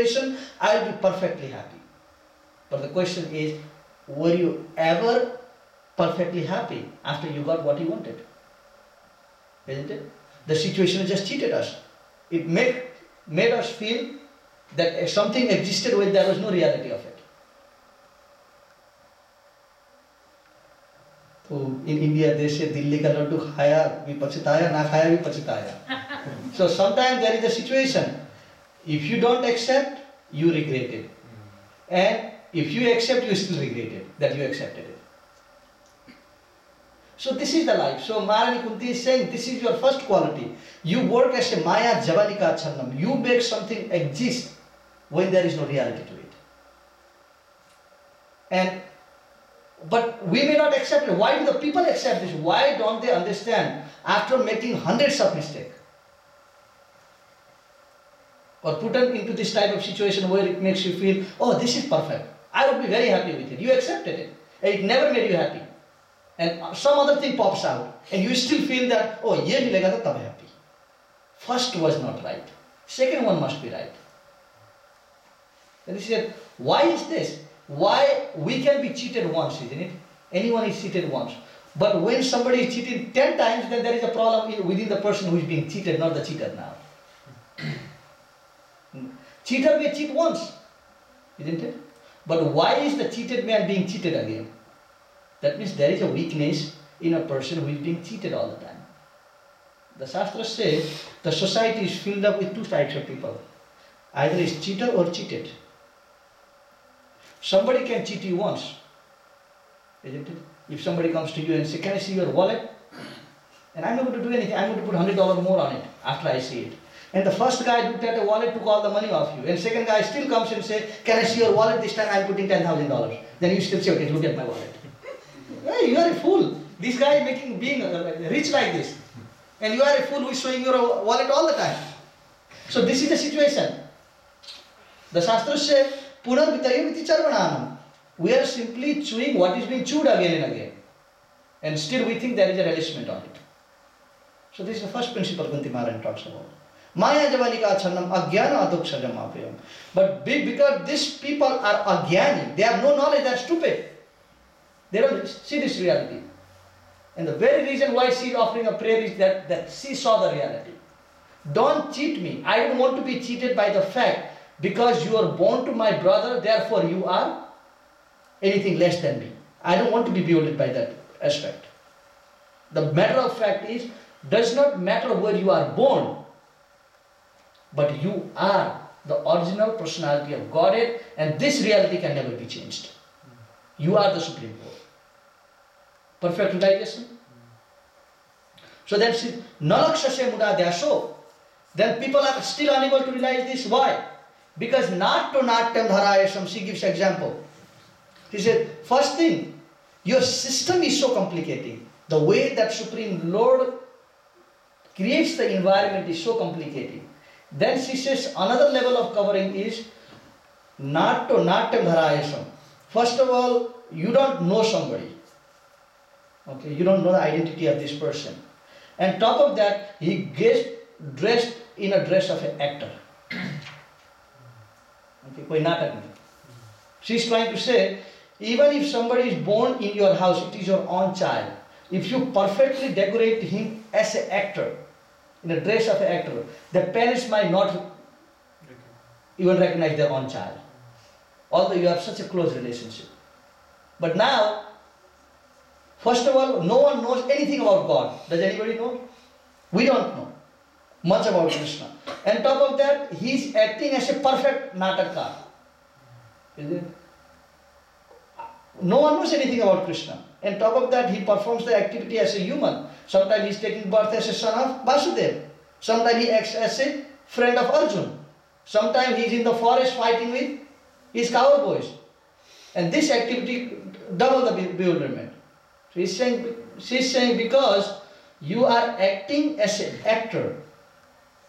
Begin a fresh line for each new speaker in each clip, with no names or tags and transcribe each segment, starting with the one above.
situation, I will be perfectly happy. But the question is, were you ever perfectly happy after you got what you wanted? Isn't it? The situation just cheated us. It made us feel that something existed when there was no reality of it. So in India they say Dilli ka laddu khaya bhi pachitaya, na khaya bhi pachitaya. So sometimes there is a situation, if you don't accept, you regret it. And if you accept, you still regret it, that you accepted it. So this is the life. So Maharani Kunti is saying, this is your first quality. You work as a Maya Javanika Channam. You make something exist when there is no reality to it. But we may not accept it. Why do the people accept this? Why don't they understand after making hundreds of mistakes? Or put them into this type of situation where it makes you feel, oh, this is perfect. I would be very happy with it. You accepted it. And it never made you happy. And some other thing pops out. And you still feel that, oh, ye milega to tab happy. First was not right. Second one must be right. And he said, why is this? Why we can be cheated once, isn't it? Anyone is cheated once. But when somebody is cheated 10 times, then there is a problem within the person who is being cheated, not the cheater now. Cheater may cheat once, isn't it? But why is the cheated man being cheated again? That means there is a weakness in a person who is being cheated all the time. The Shastras say the society is filled up with two types of people. Either is cheater or cheated. Somebody can cheat you once, isn't it? If somebody comes to you and says, can I see your wallet? And I'm not going to do anything, I'm going to put $100 more on it after I see it. And the first guy looked at the wallet, took all the money off you. And second guy still comes and says, can I see your wallet? This time I'm putting $10,000. Then you still say, okay, look at my wallet. Hey, you are a fool. This guy is being rich like this. And you are a fool who is showing your wallet all the time. So this is the situation. The Shastras say, Punarvitayamiti charvananam. We are simply chewing what is being chewed again and again. And still we think there is a relishment on it. So this is the first principle Kunti Maharani talks about. Maya javanika channam agyana adokshajam apayam. But because these people are agyani, they have no knowledge, they are stupid. They don't see this reality. And the very reason why she is offering a prayer is that she saw the reality. Don't cheat me. I don't want to be cheated by the fact because you are born to my brother, therefore you are anything less than me. I don't want to be bewildered by that aspect. The matter of fact is, does not matter where you are born, but you are the original personality of Godhead, and this reality can never be changed. You are the Supreme Lord. Perfect realization? So then, Nalakshasya Muda Dasho. Then people are still unable to realize this. Why? Because Natto Natyam Dharayasam, she gives example. She said, first thing, your system is so complicating. The way that Supreme Lord creates the environment is so complicating. Then she says, another level of covering is Natto Natyam Dharayasam. First of all, you don't know somebody. Okay, you don't know the identity of this person. And top of that, he gets dressed in a dress of an actor. Okay, koi natak nahi. She's trying to say, even if somebody is born in your house, it is your own child. If you perfectly decorate him as an actor, in a dress of an actor, the parents might not even recognize their own child. Although you have such a close relationship. But now, first of all, no one knows anything about God. Does anybody know? We don't know much about Krishna. And top of that, he is acting as a perfect natakar. Is it? No one knows anything about Krishna. And top of that, he performs the activity as a human. Sometimes he is taking birth as a son of Vasudeva. Sometimes he acts as a friend of Arjuna. Sometimes he is in the forest fighting with his cowboys. And this activity double the bewilderment. So she's saying because you are acting as an actor.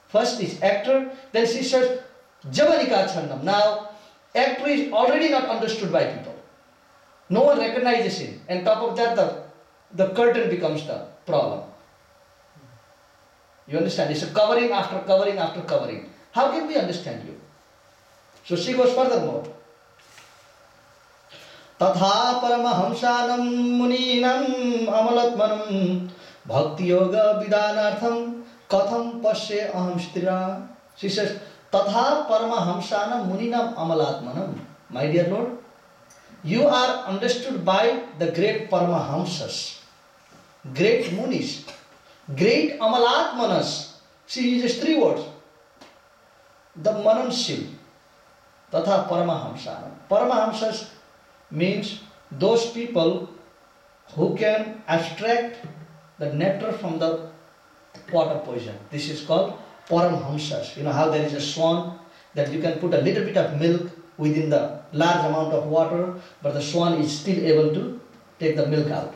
First is actor, then she says Javanika Chandam. Now, actor is already not understood by people. No one recognizes him. And top of that, the curtain becomes the problem. You understand? It's a covering after covering after covering. How can we understand you? So she goes furthermore. Tatha paramahamsanam muninam amalatmanam bhakti yoga vidanartham katham pasya aham stira. She says, Tatha paramahamsanam muninam amalatmanam. My dear Lord, you are understood by the great Paramahamsas, great Munis, great Amalatmanas. She uses 3 words. The Mananshil, Tatha Paramahamsanam. Paramahamsas means those people who can abstract the nectar from the water poison. This is called Paramhamsas. You know how there is a swan that you can put a little bit of milk within the large amount of water, but the swan is still able to take the milk out.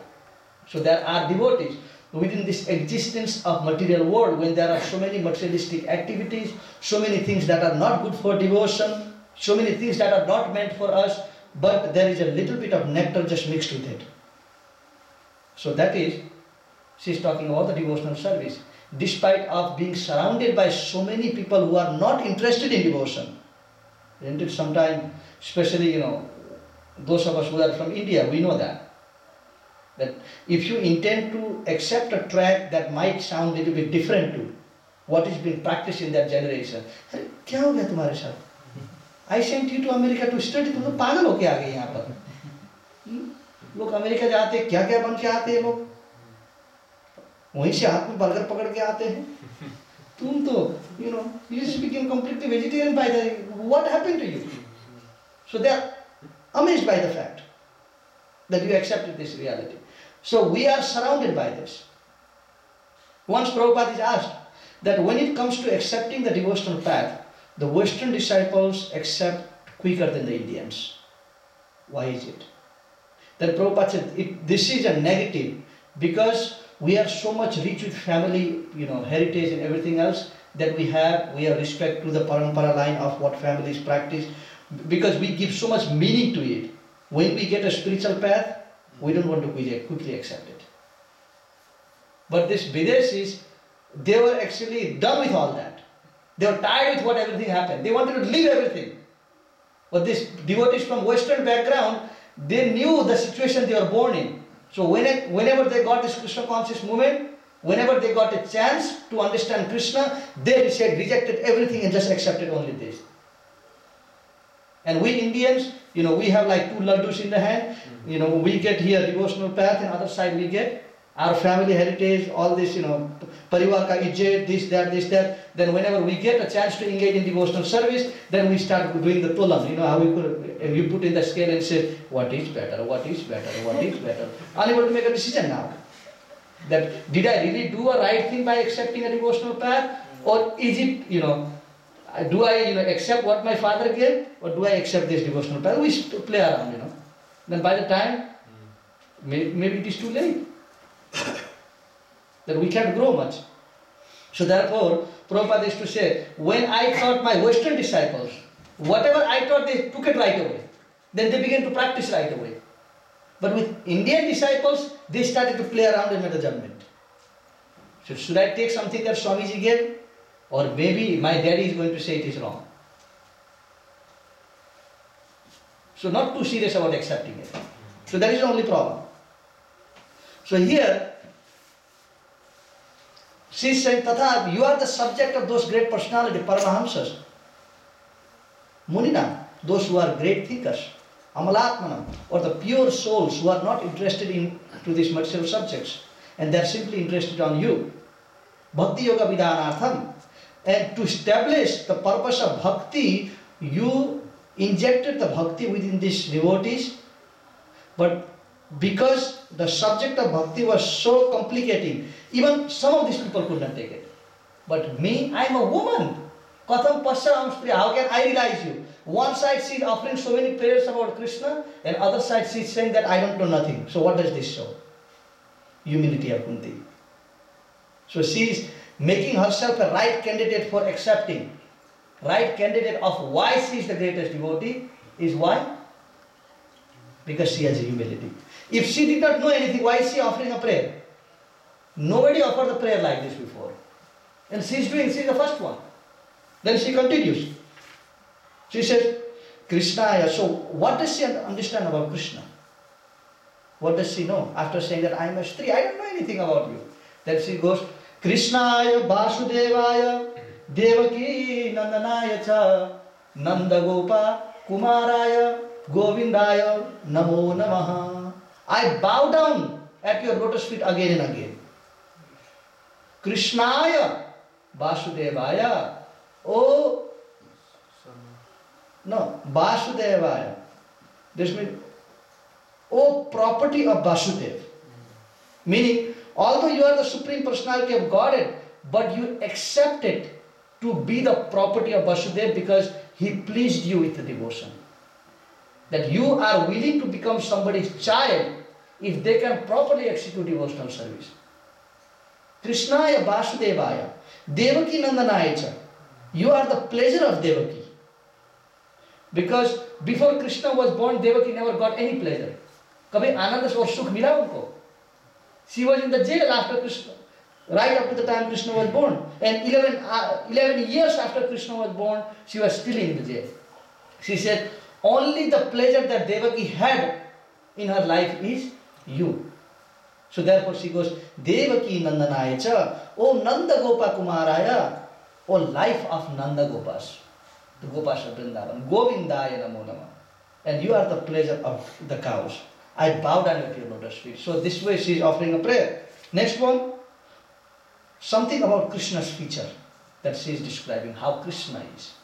So there are devotees within this existence of material world, when there are so many materialistic activities, so many things that are not good for devotion, so many things that are not meant for us, but there is a little bit of nectar just mixed with it. So that is, she is talking about the devotional service. Despite of being surrounded by so many people who are not interested in devotion, isn't it? Sometimes, especially, those of us who are from India, we know that if you intend to accept a track that might sound a little bit different to what is being practiced in that generation, क्या हो गया तुम्हारे साथ? I sent you to America to study. तुम लोग पागल हो के आ गए यहाँ पर? लोग अमेरिका जाते हैं, क्या क्या बन के आते हैं लोग, वहीं से हाथ में बर्गर पकड़ के आते हैं. तुम तो, you just became completely vegetarian by the, what happened to you? So they are amazed by the fact that you accepted this reality. So we are surrounded by this. Once Prabhupada is asked that when it comes to accepting the devotional path, the Western disciples accept quicker than the Indians. Why is it? Then Prabhupada said, this is a negative, because we are so much rich with family, heritage and everything else, that we have respect to the parampara line of what families practice, because we give so much meaning to it. When we get a spiritual path, we don't want to quickly accept it. But these Videsis, they were actually done with all that. They were tired with what everything happened. They wanted to leave everything. But these devotees from Western background, they knew the situation they were born in. So whenever they got this Krishna conscious movement, whenever they got a chance to understand Krishna, they rejected everything and just accepted only this. And we Indians, we have like 2 laddus in the hand. We get here devotional path, and other side we get our family heritage, all this, parivar ka ijjat, this, that. Then whenever we get a chance to engage in devotional service, then we start doing the tulam. How you put in the scale and say, what is better, what is better, what is better. Unable to make a decision now. That did I really do a right thing by accepting a devotional path? Or is it, do I accept what my father gave, or do I accept this devotional path? We play around, Then by the time, maybe it is too late. That we can't grow much. So therefore, Prabhupada used to say, when I taught my Western disciples, whatever I taught, they took it right away. Then they began to practice right away. But with Indian disciples, they started to play around and made a judgment. So should I take something that Swamiji gave? Or maybe my daddy is going to say it is wrong. So not too serious about accepting it. So that is the only problem. So here, she is saying, Tatha, you are the subject of those great personalities, Paramahamsas. Munina, those who are great thinkers, Amalatmanam, or the pure souls who are not interested in to these material subjects, and they are simply interested on you. Bhakti Yoga Vidanartham. And to establish the purpose of bhakti, you injected the bhakti within these devotees, but because the subject of bhakti was so complicating, even some of these people could not take it. But me, I am a woman. Katham pasya amstriya, how can I realize you? One side she is offering so many prayers about Krishna, and other side she is saying that I don't know nothing. So what does this show? Humility of Kunti. So she is making herself a right candidate for accepting. Right candidate of why she is the greatest devotee is why? Because she has a humility. If she did not know anything, why is she offering a prayer? Nobody offered a prayer like this before. And she is the first one. Then she continues. She says, Krishnaya. So what does she understand about Krishna? What does she know? After saying that I am a Stri, I don't know anything about you. Then she goes, Krishnaya Vasudevaya Devaki Nandanaya Cha Nanda Gopa Kumaraya Govindaya Namo Namaha. I bow down at your lotus feet again and again. Krishnaya Vasudevaya. Oh, no, Vasudevaya. This means, oh, property of Vasudev. Meaning, although you are the Supreme Personality of Godhead, but you accept it to be the property of Vasudev because he pleased you with the devotion. That you are willing to become somebody's child if they can properly execute devotional service. Krishnaya Vasudevaya, Devaki Nandanaya cha. You are the pleasure of Devaki. Because before Krishna was born, Devaki never got any pleasure. कभी आनंद और सुख मिला उनको. She was in the jail after Krishna, right up to the time Krishna was born. And 11 years after Krishna was born, she was still in the jail. She said, only the pleasure that Devaki had in her life is you. So therefore she goes, Devaki Nandanaya cha, O Nanda Gopa Kumaraya, O life of Nanda Gopas, the Gopas of Vrindavan, Govindaya Namo Nama. And you are the pleasure of the cows. I bow down at your lotus feet. So this way she is offering a prayer. Next one, something about Krishna's feature that she is describing, how Krishna is.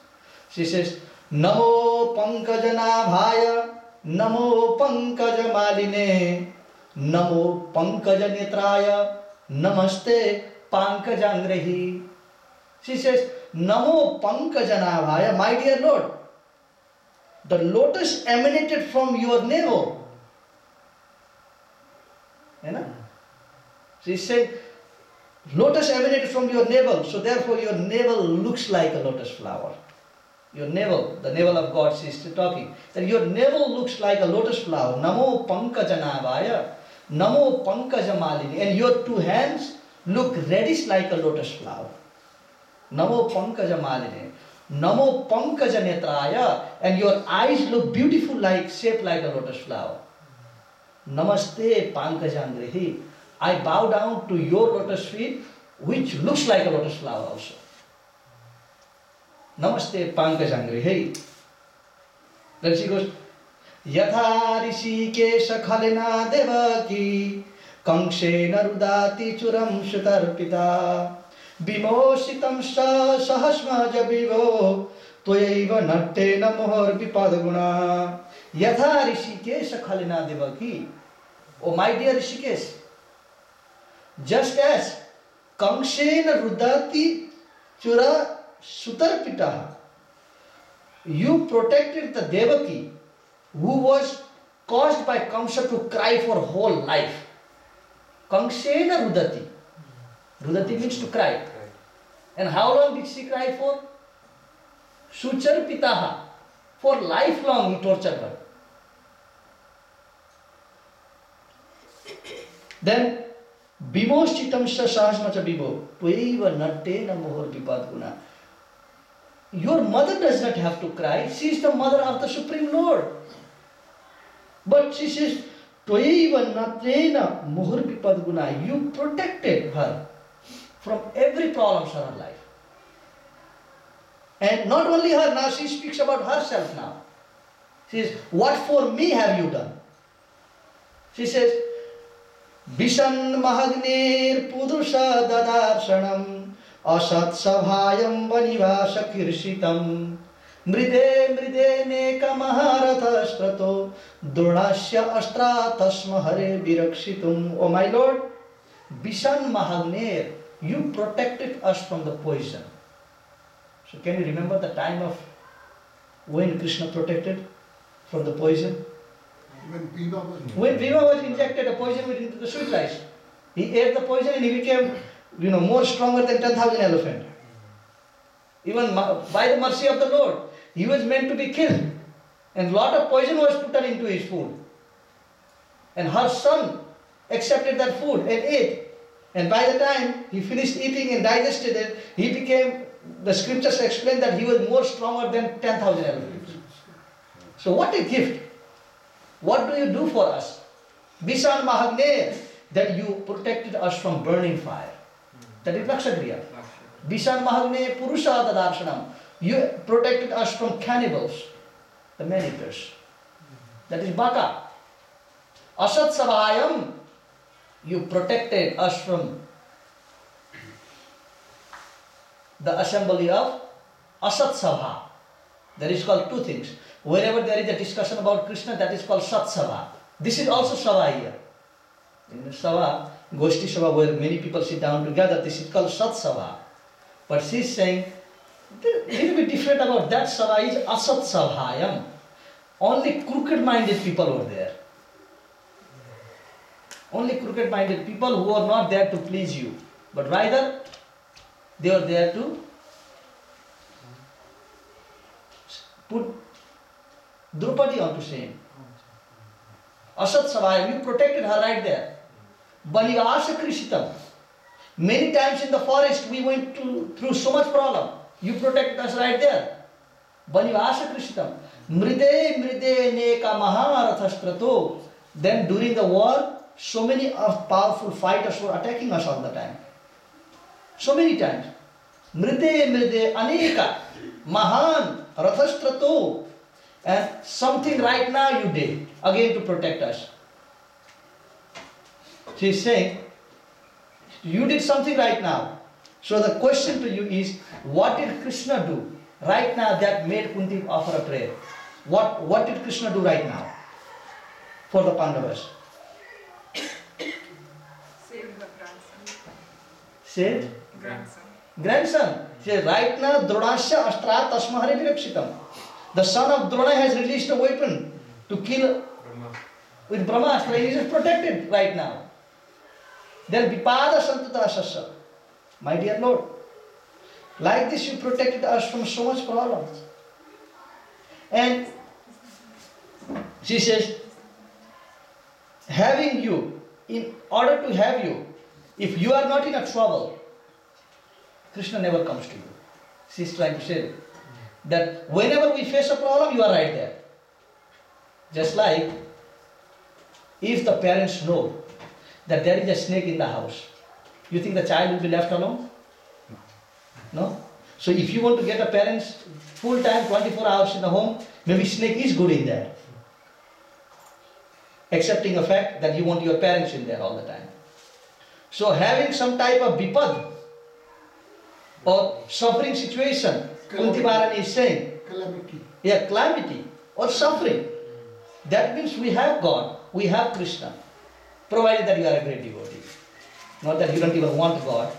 She says, Namo Pankajanabhaya, Namo Pankajamaline, Namo Pankajanetraya, Namaste Pankajangrehi. She says, Namo Pankajanabhaya, my dear Lord, the lotus emanated from your navel. She said, lotus emanated from your navel, so therefore your navel looks like a lotus flower. Your navel, the navel of God, she is still talking. That your navel looks like a lotus flower. Namo Pankajanabhaya, Namo Pankajamalini. And your two hands look reddish like a lotus flower. Namo Pankajamalini. Namo Pankajanetraya. And your eyes look beautiful, shaped like a lotus flower. Namaste Pankajangrihi. I bow down to your lotus feet, which looks like a lotus flower also. Namaste Pankajangrihi. Then she goes, Yatha Rishikesha Khalena Devaki Kankshena Rudati Churam Shutarpita Bimoshitam Sahasma Jabivo Toyaiva Nattena Mohor Vipadaguna. Yatha Rishikesha Khalena Devaki. Oh my dear Rishikesh, just as Kamshena Rudati Chura Sutarpitaha, you protected the Devaki who was caused by Kamsa to cry for whole life. Kamshena Rudati. Rudati means to cry. And how long did she cry for? Sucharpitaha. For lifelong he tortured her. Then, Bimoschitam sahasmacha bibo, tueva nattena mohor vipadguna. Your mother does not have to cry. She is the mother of the Supreme Lord. But she says, tueva nattena mohor vipadguna. You protected her from every problem in her life. And not only her, now she speaks about herself now. She says, what for me have you done? She says, Vishan Mahagnir Pudusha Dadarsanam Asat Sabhayam Vanivasa Kirshitam Mride Mride Neka Maharatha Strato Dronasya Astra Tasma Hare Virakshitum. Oh my Lord, Vishan Mahagnir, you protected us from the poison. So can you remember the time of when Krishna protected from the poison? When Bhima was injected a poison into the sweet rice, he ate the poison and he became, more stronger than 10,000 elephants. Even by the mercy of the Lord, he was meant to be killed, and a lot of poison was put into his food. And her son accepted that food and ate. And by the time he finished eating and digested it, he became the scriptures explain that he was more stronger than 10,000 elephants. So what a gift. What do you do for us? Bishan Mahagne, that you protected us from burning fire. That is Lakshagriya. Bishan Mahagne Purusha Darshanam. You protected us from cannibals, the man-eaters. That is Baka. Asat Savayam. You protected us from the assembly of Asat Sabha. That is called two things. Wherever there is a discussion about Krishna, that is called Sat Sabha. This is also Sabha here. In the Sabha, Goshti Sabha, where many people sit down together, this is called Sat Sabha. But she is saying, a little bit different about that Sabha is Asat Sabhayam. Only crooked-minded people were there. Only crooked-minded people who are not there to please you, but rather they are there to put Draupadi onto shame. Asat Savayam, you protected her right there. Banivasa Krishitam. Many times in the forest we went through so much problem. You protected us right there. Banivasa Krishitam. Mride mride neka maharathaskrato. Then during the war, so many powerful fighters were attacking us all the time. So many times. Mride mride aneka mahan rathastrato. And something right now you did, again to protect us. She is saying, you did something right now. So the question to you is, what did Krishna do right now that made Kunti offer a prayer? What did Krishna do right now for the Pandavas?
Saved the grandson.
Saved?
Grandson.
Grandson. She said, right now, Dronasya Astra Tasmahari Virakshitam. The son of Drona has released a weapon to kill with Brahmastra. He is protected right now. Then Vipada Santata Sassa. My dear Lord, like this you protected us from so much problems. And she says, having you, in order to have you, if you are not in a trouble, Krishna never comes to you. She is trying to say that whenever we face a problem, you are right there. Just like if the parents know that there is a snake in the house, you think the child will be left alone? No? So if you want to get a parents full time, 24 hours in the home, maybe snake is good in there. Accepting the fact that you want your parents in there all the time. So having some type of bipad or suffering situation, Kunti Maharani is saying,
Calamity.
yeah, calamity or suffering. That means we have God, we have Krishna, provided that you are a great devotee. Not that you don't even want God.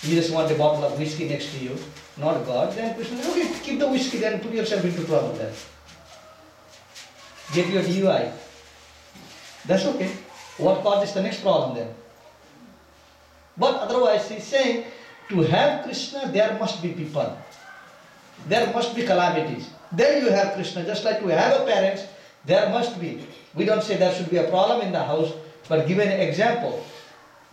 You just want a bottle of whiskey next to you, not God. Then Krishna says, okay, keep the whiskey, then put yourself into trouble then. Get your DUI. That's okay. What causes the next problem then? But otherwise, he's saying, to have Krishna, there must be people. There must be calamities. Then you have Krishna. Just like we have a parents, there must be. We don't say there should be a problem in the house, but give an example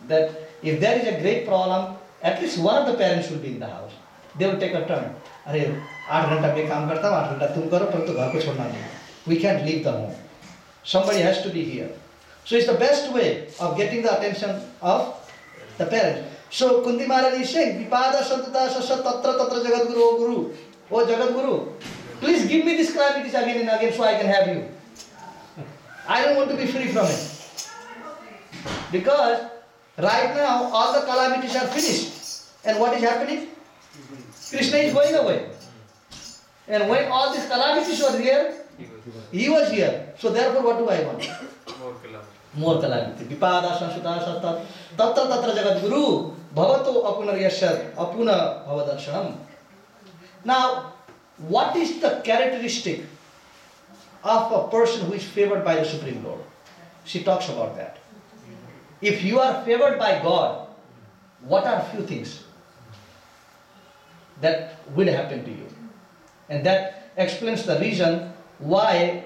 that if there is a great problem, at least one of the parents should be in the house. They will take a turn. अरे 8 घंटा मैं काम करता हूँ, 8 घंटा तुम करो, परंतु घर को छोड़ना नहीं. We can't leave the home. Somebody has to be here. So it's the best way of getting the attention of the parents. So Kunti Maharani is saying, Vipada Santata Sasa Tatra Tatra Jagat Guru, O Guru, O Jagat Guru, please give me these calamities again and again so I can have you. I don't want to be free from it. Because right now all the calamities are finished. And what is happening? Krishna is going away. And when all these calamities were here, he was here. So therefore what do I want? More calamity. Vipada Sansuta Sata Tatra Tatra Jagat Guru Bhavato Apunar Yashad Apuna Bhavadarshanam. Now, what is the characteristic of a person who is favored by the Supreme Lord? She talks about that. If you are favored by God, what are few things that will happen to you? And that explains the reason why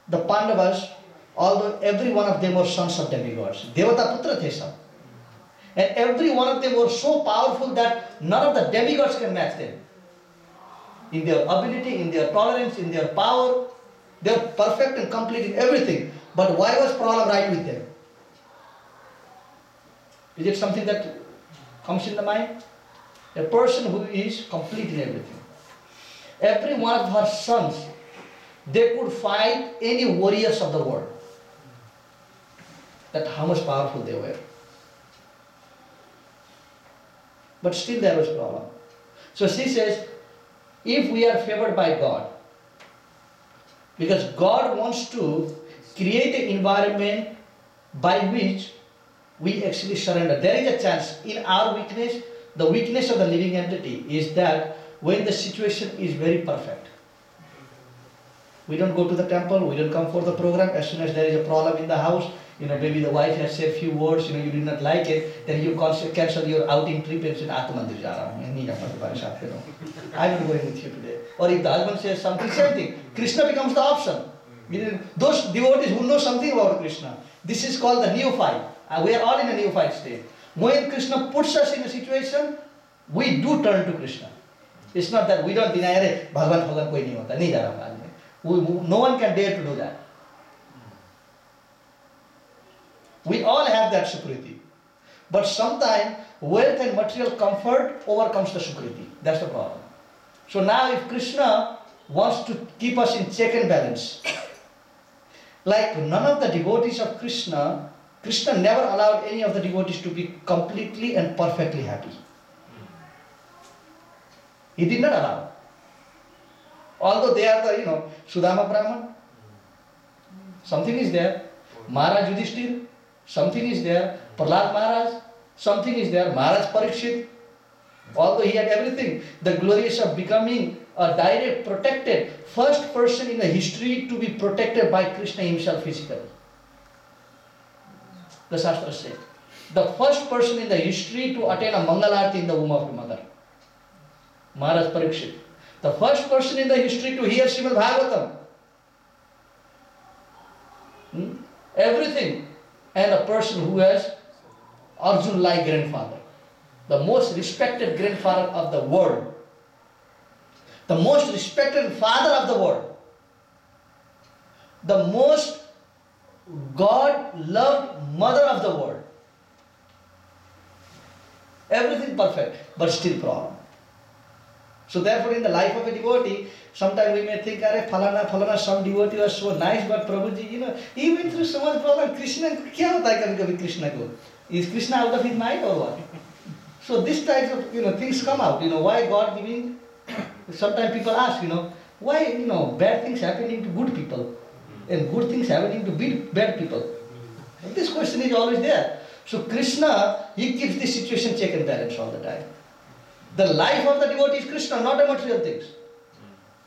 the Pandavas, although every one of them were sons of demigods, Devata Putra the sab. And every one of them were so powerful that none of the demigods can match them. In their ability, in their tolerance, in their power, they are perfect and complete in everything. But why was Prahlad right with them? Is it something that comes in the mind? A person who is complete in everything. Every one of her sons, they could fight any warriors of the world. That's how much powerful they were. But still there was a problem. So she says, if we are favored by God, because God wants to create an environment by which we actually surrender. There is a chance in our weakness, the weakness of the living entity is that when the situation is very perfect, we don't go to the temple, we don't come for the program. As soon as there is a problem in the house, maybe the wife has said few words, you did not like it, then you cancel your outing trip and say, "Aap to mandir ja raha hu, I'm not going with you today." Or if the husband says something, same thing. Krishna becomes the option. Those devotees who know something about Krishna, this is called the neophyte. We are all in a neophyte state. When Krishna puts us in a situation, we do turn to Krishna. It's not that we don't deny, Bhagavan koi nahi hota, nahi ja raha hu. No one can dare to do that. We all have that sukriti. But sometimes wealth and material comfort overcomes the sukriti. That's the problem. So now if Krishna wants to keep us in check and balance, like none of the devotees of Krishna, Krishna never allowed any of the devotees to be completely and perfectly happy. He did not allow. Although they are the, Sudama Brahman, something is there. Maharaj Yudhishthir, something is there. Prahlad Maharaj, something is there. Maharaj Parikshit, although he had everything, the glorious of becoming a direct, protected, first person in the history to be protected by Krishna himself physically. The Shastra said, the first person in the history to attain a Mangalarti in the womb of the mother, Maharaj Parikshit. The first person in the history to hear Srimad Bhagavatam. Everything. And a person who has Arjun-like grandfather. The most respected grandfather of the world. The most respected father of the world. The most God-loved mother of the world. Everything perfect, but still problem. So therefore in the life of a devotee, sometimes we may think, Phalana, some devotee was so nice, but Prabhuji, he went through so much problem. Krishna, kya hota hai kabhi Krishna ko? Is Krishna out of his mind or what? So this type of, things come out, why God giving, sometimes people ask, why, bad things happening to good people and good things happening to bad people. And this question is always there. So Krishna, he keeps this situation check and balance all the time. The life of the devotee is Krishna, not the material things.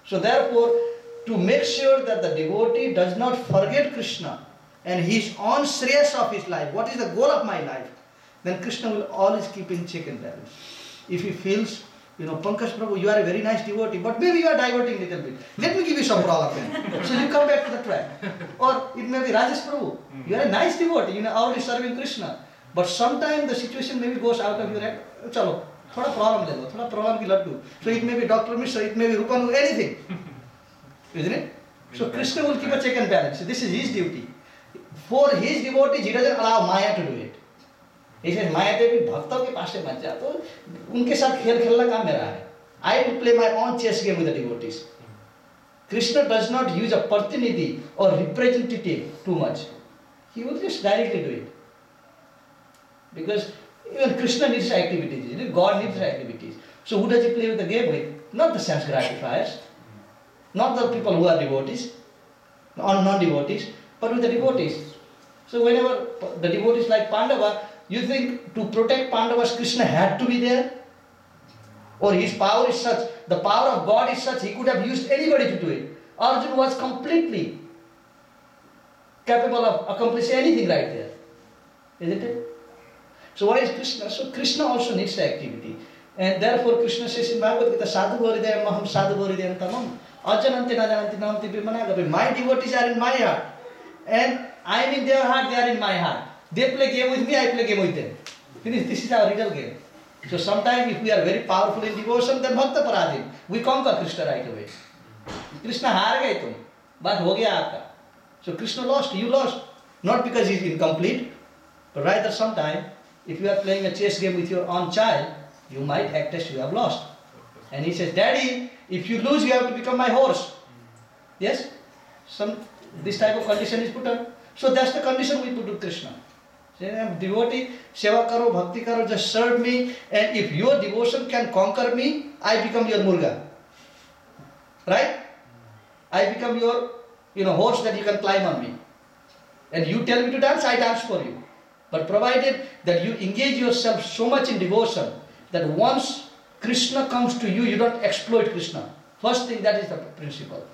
So therefore, to make sure that the devotee does not forget Krishna and his own shreyas of his life, what is the goal of my life, then Krishna will always keep in check and balance. If he feels, Pankaj Prabhu, you are a very nice devotee, but maybe you are diverting a little bit. Let me give you some problem then. So you come back to the track. Or it may be Rajesh Prabhu, you are a nice devotee, already serving Krishna. But sometimes the situation maybe goes out of your head. Chalo, thoda problem le lo, thoda problem ki laddu. So it may be Dr. Mishra, it may be Rupanu, anything. Isn't it? So Krishna will keep a check and balance. This is his duty. For his devotees, he doesn't allow Maya to do it. He says, Maya Devi bhakta ke paas se mat ja, to unke saath khel khelna kaam mera hai. I will play my own chess game with the devotees. Krishna does not use a प्रतिनिधि or representative too much. He will just directly do it. Because even Krishna needs activities, God needs activities. So who does he play with the game with? Not the sense gratifiers, not the people who are devotees, or non-devotees, but with the devotees. So whenever the devotees like Pandava, you think to protect Pandavas, Krishna had to be there? Or his power is such, the power of God is such, he could have used anybody to do it. Arjuna was completely capable of accomplishing anything right there. Isn't it? So why is Krishna? So Krishna also needs the activity. And therefore Krishna says in Bhagavad Gita, Sadhu Varidayam Maham Sadhu Varidayam Tamam Ajananti Najananti Namti Vimanagapi. My devotees are in my heart. And I am in their heart, they are in my heart. They play game with me, I play game with them. Finish. This is our real game. So sometimes if we are very powerful in devotion, then bhakta paradin. We conquer Krishna right away. Krishna हार गए तुम, बात हो गया आपका. So Krishna lost, you lost. Not because he is incomplete, but rather sometime, if you are playing a chess game with your own child, you might act as you have lost. And he says, Daddy, if you lose, you have to become my horse. Yes? This type of condition is put on. So that's the condition we put to Krishna. Say, I'm devotee, seva karo, bhakti karo, just serve me, and if your devotion can conquer me, I become your murga. Right? I become your horse that you can climb on me. And you tell me to dance, I dance for you. But provided that you engage yourself so much in devotion that once Krishna comes to you, you don't exploit Krishna. First thing, that is the principle.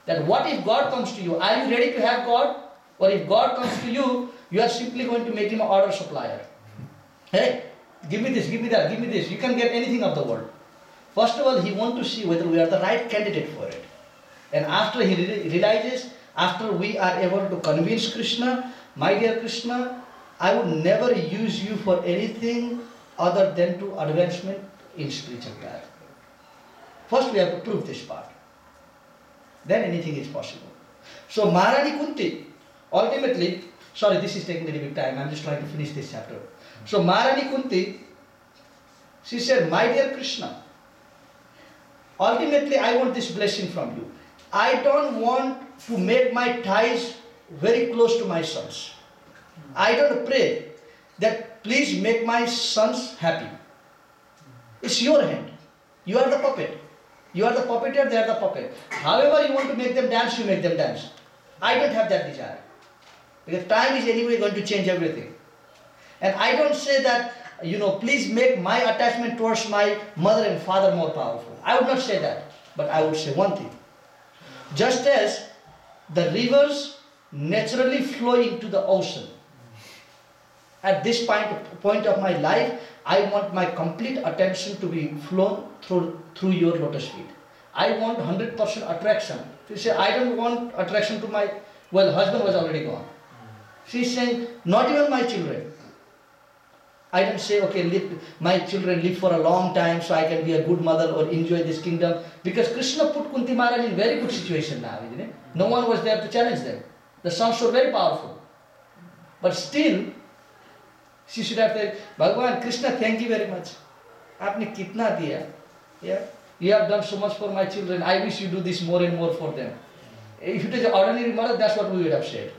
That what if God comes to you? Are you ready to have God? Or if God comes to you, you are simply going to make him an order supplier. Hey, give me this, give me that, give me this. You can get anything of the world. First of all, he wants to see whether we are the right candidate for it. And after he realizes, after we are able to convince Krishna, my dear Krishna, I would never use you for anything other than to advancement in spiritual path. First we have to prove this part. Then anything is possible. So Maharani Kunti, ultimately, sorry, this is taking a little bit time, I'm just trying to finish this chapter. So Maharani Kunti, she said, my dear Krishna, ultimately I want this blessing from you. I don't want to make my ties very close to my sons. I don't pray that please make my sons happy. It's your hand. You are the puppet. You are the puppeteer, they are the puppet. However you want to make them dance, you make them dance. I don't have that desire. Because time is anyway going to change everything. And I don't say that, please make my attachment towards my mother and father more powerful. I would not say that. But I would say one thing. Just as the rivers naturally flow into the ocean, at this point of my life, I want my complete attention to be flown through your lotus feet. I want 100% attraction. She said, I don't want attraction to my, husband was already gone. She's saying, not even my children. I don't say, okay, my children live for a long time so I can be a good mother or enjoy this kingdom. Because Krishna put Kunti Maharani in very good situation now, isn't it? No one was there to challenge them. The sons were very powerful. But still, she should have said, Bhagavan, Krishna, thank you very much. Aapne kitna diya? Yeah? You have done so much for my children. I wish you do this more and more for them. If it is an ordinary mother, that's what we would have said.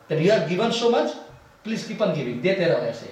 That you have given so much, please keep on giving. De tera hai se.